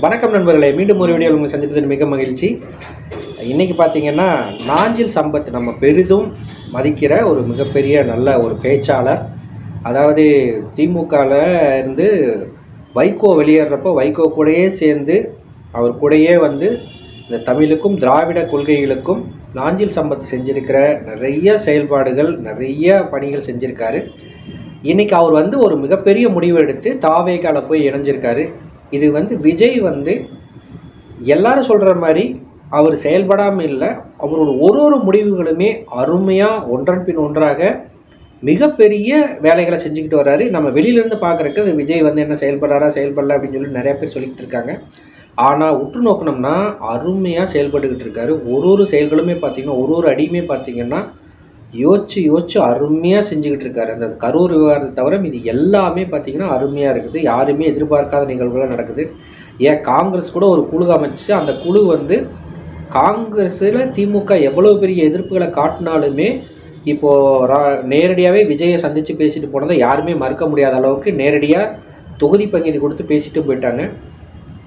வணக்கம் நண்பர்களே, மீண்டும் ஒரு வீடியோவில் உங்களை சந்திப்பதில் மிக மகிழ்ச்சி. இன்றைக்கி பார்த்தீங்கன்னா நாஞ்சில் சம்பத் நம்ம பெரிதும் மதிக்கிற ஒரு மிகப்பெரிய நல்ல ஒரு பேச்சாளர். அதாவது திமுகவில் இருந்து வைகோ வெளியேறப்போ வைகோ கூடயே சேர்ந்து அவர் கூடயே வந்து இந்த தமிழுக்கும் திராவிட கொள்கைகளுக்கும் நாஞ்சில் சம்பத் செஞ்சுருக்கிற நிறைய செயல்பாடுகள், நிறைய பணிகள் செஞ்சுருக்காரு. இன்றைக்கி அவர் வந்து ஒரு மிகப்பெரிய முடிவு எடுத்து தாவேகால போய் இணைஞ்சிருக்காரு. இது வந்து விஜய் வந்து எல்லாரும் சொல்கிற மாதிரி அவர் செயல்படாமல் இல்லை, அவரோட ஒரு முடிவுகளுமே அருமையாக ஒன்றன் பின் ஒன்றாக மிகப்பெரிய வேலைகளை செஞ்சுக்கிட்டு வர்றாரு. நம்ம வெளியிலேருந்து பார்க்குறக்கு அது விஜய் வந்து என்ன செயல்படுறாரா செயல்படல அப்படின்னு சொல்லி நிறையா பேர் சொல்லிக்கிட்டு இருக்காங்க. ஆனால் உற்று நோக்கணும்னா அருமையாக செயல்பட்டுக்கிட்டு இருக்காரு. ஒரு செயல்களுமே பார்த்திங்கன்னா ஒரு அடியுமே பார்த்திங்கன்னா யோசிச்சு அருமையாக செஞ்சுக்கிட்டு இருக்காரு. அந்த கரூர் விவகாரத்தை தவிர இது எல்லாமே பார்த்திங்கன்னா அருமையாக இருக்குது. யாருமே எதிர்பார்க்காத நிகழ்வுகளாக நடக்குது. ஏன் காங்கிரஸ் கூட ஒரு குழு அமைச்சு அந்த குழு வந்து காங்கிரஸில் திமுக எவ்வளோ பெரிய எதிர்ப்புகளை காட்டினாலுமே இப்போது நேரடியாகவே விஜயை சந்தித்து பேசிட்டு போனதை யாருமே மறுக்க முடியாத அளவுக்கு நேரடியாக தொகுதி பங்கீடு கொடுத்து பேசிட்டு போயிட்டாங்க.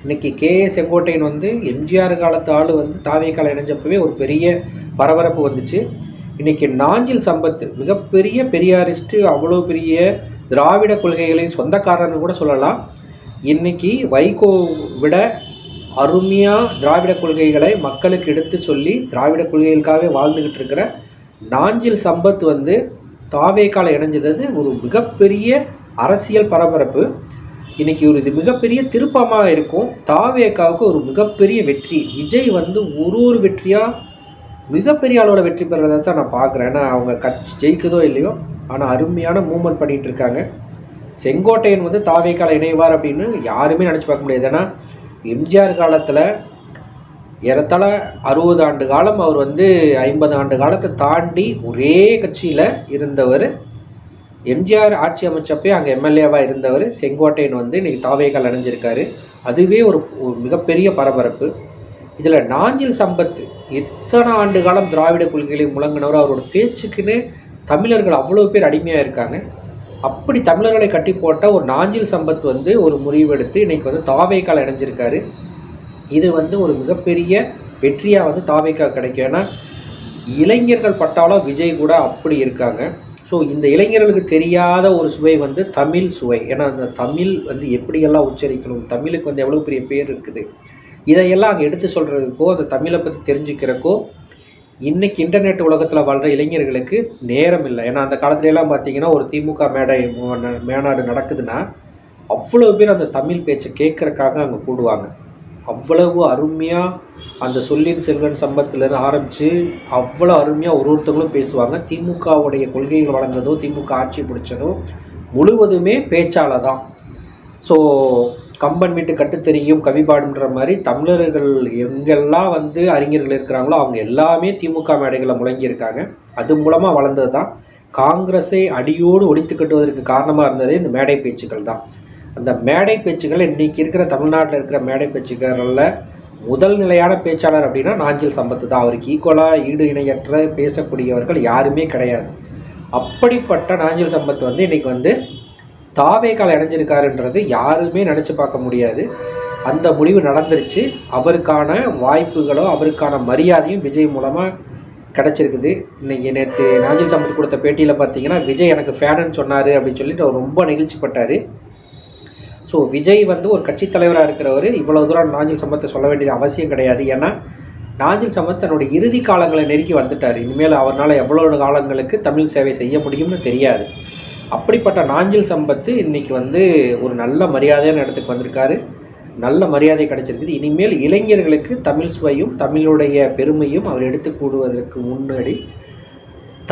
இன்றைக்கி செங்கோட்டையன் வந்து எம்ஜிஆர் காலத்து ஆள் வந்து தாவேகால இணைஞ்சப்பவே ஒரு பெரிய பரபரப்பு வந்துச்சு. இன்றைக்கி நாஞ்சில் சம்பத் மிகப்பெரிய பெரியாரிஸ்ட்டு, அவ்வளோ பெரிய திராவிட கொள்கைகளின் சொந்தக்காரன்னு கூட சொல்லலாம். இன்றைக்கி வைகோ விட அருமையாக திராவிட கொள்கைகளை மக்களுக்கு எடுத்து சொல்லி திராவிட கொள்கைகளுக்காகவே வாழ்ந்துக்கிட்டு இருக்கிற நாஞ்சில் சம்பத் வந்து தாவேகால இணைஞ்சது ஒரு மிகப்பெரிய அரசியல் பரபரப்பு. இன்றைக்கி இது மிகப்பெரிய திருப்பமாக இருக்கும். தாவேகாவுக்கு ஒரு மிகப்பெரிய வெற்றி. விஜய் வந்து ஒரு வெற்றியாக மிகப்பெரிய அளவில் வெற்றி பெறதை தான் நான் பார்க்குறேன். ஏன்னா அவங்க கட்சி ஜெயிக்குதோ இல்லையோ, ஆனால் அருமையான மூவ்மெண்ட் பண்ணிகிட்டு இருக்காங்க. செங்கோட்டையன் வந்து தாவேகால இணைவார் அப்படின்னு யாருமே நினச்சி பார்க்க முடியாது. ஏன்னா எம்ஜிஆர் காலத்தில் ஏறத்தாழ 60 ஆண்டு காலம் அவர் வந்து 50 ஆண்டு காலத்தை தாண்டி ஒரே கட்சியில் இருந்தவர். எம்ஜிஆர் ஆட்சி அமைச்சப்பே அங்கே எம்எல்ஏவாக இருந்தவர் செங்கோட்டையன் வந்து இன்றைக்கி தாவேகால இணைஞ்சிருக்காரு. அதுவே ஒரு மிகப்பெரிய பரபரப்பு. இதில் நாஞ்சில் சம்பத் எத்தனை ஆண்டு காலம் திராவிட கொள்கைகளை முழங்கினவர். அவரோட பேச்சுக்குன்னு தமிழர்கள் அவ்வளோ பேர் அடிமையாக இருக்காங்க. அப்படி தமிழர்களை கட்டி போட்ட ஒரு நாஞ்சில் சம்பத் வந்து ஒரு முடிவெடுத்து இன்றைக்கி வந்து தாவேகால இணைஞ்சிருக்காரு. இது வந்து ஒரு மிகப்பெரிய வெற்றியாக வந்து தாவேகா கிடைக்கும். ஏன்னா இளைஞர்கள் பட்டாலும் விஜய் கூட அப்படி இருக்காங்க. ஸோ இந்த இளைஞர்களுக்கு தெரியாத ஒரு சுவை வந்து தமிழ் சுவை. ஏன்னா அந்த தமிழ் வந்து எப்படியெல்லாம் உச்சரிக்கணும், தமிழுக்கு வந்து எவ்வளோ பெரிய பேர் இருக்குது, இதையெல்லாம் அங்கே எடுத்து சொல்கிறதுக்கோ அந்த தமிழை பற்றி தெரிஞ்சுக்கிறக்கோ இன்றைக்கி இன்டர்நெட் உலகத்தில் வாழ்கிற இளைஞர்களுக்கு நேரம் இல்லை. ஏன்னா அந்த காலத்துலலாம் பார்த்திங்கன்னா ஒரு திமுக மேநாடு நடக்குதுன்னா அவ்வளோ பேர் அந்த தமிழ் பேச்சை கேட்குறக்காக அங்கே கூடுவாங்க. அவ்வளவு அருமையாக அந்த சொல்லின் செல்வன் சம்பத்துலேருந்து ஆரம்பித்து அவ்வளோ அருமையாக ஒருத்தங்களும் பேசுவாங்க. திமுகவுடைய கொள்கைகள் வழங்குறதோ திமுக ஆட்சி பிடிச்சதோ முழுவதுமே பேச்சாளர் தான். ஸோ கம்பன் வீட்டு கட்டுத்தெரியும் கவி பாடுன்ற மாதிரி தமிழர்கள் எங்கெல்லாம் வந்து அறிஞர்கள் இருக்கிறாங்களோ அவங்க எல்லாமே திமுக மேடைகளில் முழங்கியிருக்காங்க. அது மூலமாக வளர்ந்தது தான். காங்கிரஸை அடியோடு ஒழித்து கட்டுவதற்கு காரணமாக இருந்ததே இந்த மேடை பேச்சுக்கள் தான். அந்த மேடை பேச்சுக்கள் இன்றைக்கி இருக்கிற தமிழ்நாட்டில் இருக்கிற மேடை பேச்சுக்களில் முதல் நிலையான பேச்சாளர் அப்படின்னா நாஞ்சில் சம்பத் தான். அவருக்கு ஈக்குவலாக ஈடு இணையற்ற பேசக்கூடியவர்கள் யாருமே கிடையாது. அப்படிப்பட்ட நாஞ்சில் சம்பத் வந்து இன்றைக்கி வந்து தாவேகால இணைஞ்சிருக்காருன்றது யாருமே நினச்சி பார்க்க முடியாது. அந்த முடிவு நடந்துருச்சு. அவருக்கான வாய்ப்புகளோ அவருக்கான மரியாதையும் விஜய் மூலமாக கிடச்சிருக்குது. இன்றைக்கி நேற்று நாஞ்சில் சம்பத் கொடுத்த பேட்டியில் பார்த்தீங்கன்னா விஜய் எனக்கு ஃபேனுன்னு சொன்னார் அப்படின்னு சொல்லிட்டு அவர் ரொம்ப நெகிழ்ச்சிப்பட்டார். ஸோ விஜய் வந்து ஒரு கட்சி தலைவராக இருக்கிறவர் இவ்வளோ தூரம் நாஞ்சில் சம்பத்தை சொல்ல வேண்டிய அவசியம் கிடையாது. ஏன்னா நாஞ்சில் சம்பத் தன்னுடைய இறுதி காலங்களை நெருக்கி வந்துட்டார். இனிமேல் அவரால் எவ்வளோ காலங்களுக்கு தமிழ் சேவை செய்ய முடியும்னு தெரியாது. அப்படிப்பட்ட நாஞ்சில் சம்பத்து இன்றைக்கி வந்து ஒரு நல்ல மரியாதையான இடத்துக்கு வந்திருக்காரு. நல்ல மரியாதை கிடைச்சிருக்குது. இனிமேல் இளைஞர்களுக்கு தமிழ் சுவையும் தமிழுடைய பெருமையும் அவர் எடுத்து கூடுவதற்கு முன்னாடி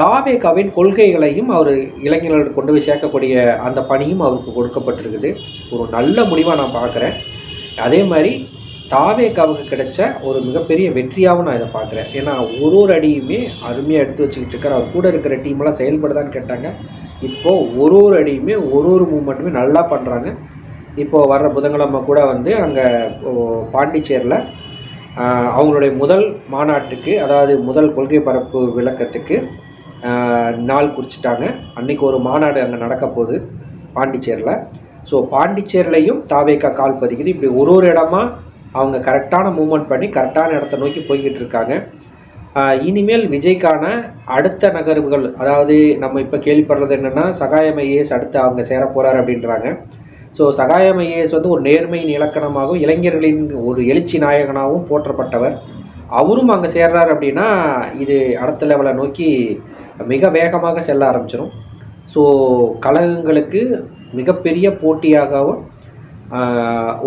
தாவேகாவின் கொள்கைகளையும் அவர் இளைஞர்களுக்கு கொண்டு போய் சேர்க்கக்கூடிய அந்த பணியும் அவருக்கு கொடுக்கப்பட்டிருக்குது. ஒரு நல்ல முடிவாக நான் பார்க்குறேன். அதே மாதிரி தாவேகாவுக்கு கிடைச்ச ஒரு மிகப்பெரிய வெற்றியாகவும் நான் இதை பார்க்குறேன். ஏன்னா ஒரு அடியுமே அருமையாக எடுத்து வச்சுக்கிட்டு இருக்கார். அவர் கூட இருக்கிற டீமெல்லாம் செயல்படுதான்னு கேட்டாங்க. இப்போது ஒரு அடியுமே ஒரு மூமெண்ட்டுமே நல்லா பண்ணுறாங்க. இப்போது வர்ற புதன்கிழமை கூட வந்து அங்கே பாண்டிச்சேரியில் அவங்களுடைய முதல் மாநாட்டுக்கு, அதாவது முதல் கொள்கை பரப்பு விளக்கத்துக்கு நாள் குறிச்சிட்டாங்க. அன்றைக்கி ஒரு மாநாடு அங்கே நடக்க போகுது பாண்டிச்சேரியில். ஸோ பாண்டிச்சேரிலையும் தாவேகா கால் பதிக்குது. இப்படி ஒரு இடமா அவங்க கரெக்டான மூவ்மெண்ட் பண்ணி கரெக்டான இடத்த நோக்கி போய்கிட்டு இருக்காங்க. இனிமேல் விஜய்க்கான அடுத்த நகர்வுகள், அதாவது நம்ம இப்போ கேள்விப்படுறது என்னென்னா, சகாயம் ஐஏஎஸ் அடுத்து அவங்க சேர போகிறார் அப்படின்றாங்க. ஸோ சகாயம் ஐஏஎஸ் வந்து ஒரு நேர்மையின் இலக்கணமாகவும் இளைஞர்களின் ஒரு எழுச்சி நாயகனாகவும் போற்றப்பட்டவர். அவரும் அங்கே சேர்றார் அப்படின்னா இது அடுத்த லெவலை நோக்கி மிக வேகமாக செல்ல ஆரம்பிச்சிடும். ஸோ கழகங்களுக்கு மிகப்பெரிய போட்டியாகவும்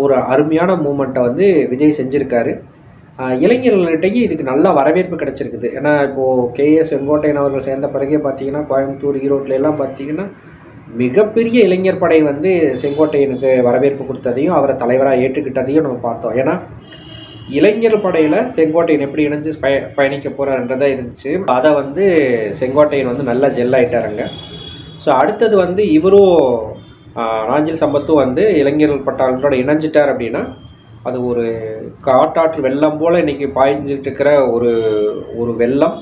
ஒரு அருமையான மூமெண்ட்டை வந்து விஜய் செஞ்சுருக்காரு. இளைஞர்கள்கிட்டயே இதுக்கு நல்ல வரவேற்பு கிடச்சிருக்குது. ஏன்னா இப்போது கேஏ செங்கோட்டையன் அவர்கள் சேர்ந்த பிறகே பார்த்தீங்கன்னா, கோயம்புத்தூர், ஈரோட்டில் எல்லாம் பார்த்தீங்கன்னா மிகப்பெரிய இளைஞர் படை வந்து செங்கோட்டையனுக்கு வரவேற்பு கொடுத்ததையும் அவரை தலைவராக ஏற்றுக்கிட்டதையும் நம்ம பார்த்தோம். ஏன்னா இளைஞர் படையில் செங்கோட்டையன் எப்படி இணைஞ்சு பயணிக்க போகிறாருன்றதா இருந்துச்சு. அதை வந்து செங்கோட்டையன் வந்து நல்லா ஜெல் ஆகிட்டாருங்க. ஸோ அடுத்தது வந்து இவரும் நாஞ்சில் சம்பத்தும் வந்து இளைஞர்கள் பட்டாளத்தோடு இணைஞ்சிட்டார் அப்படின்னா அது ஒரு காட்டாற்று வெள்ளம் போல் இன்றைக்கி பாய்ஞ்சிட்டு இருக்கிற ஒரு வெள்ளம்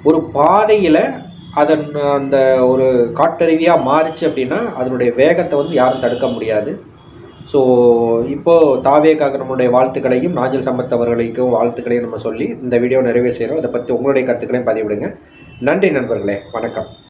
ஒரு பாதையில் அதன் அந்த ஒரு காட்டருவியாக மாறிச்சு அப்படின்னா அதனுடைய வேகத்தை வந்து யாரும் தடுக்க முடியாது. ஸோ இப்போது தாவேக்காக நம்மளுடைய வாழ்த்துக்களையும் நாஞ்சில் சம்பத் அவர்களுக்கும் வாழ்த்துக்களையும் நம்ம சொல்லி இந்த வீடியோ நிறைவே செய்கிறோம். இதை பற்றி உங்களுடைய கருத்துக்களையும் பதிவிடுங்க. நன்றி நண்பர்களே, வணக்கம்.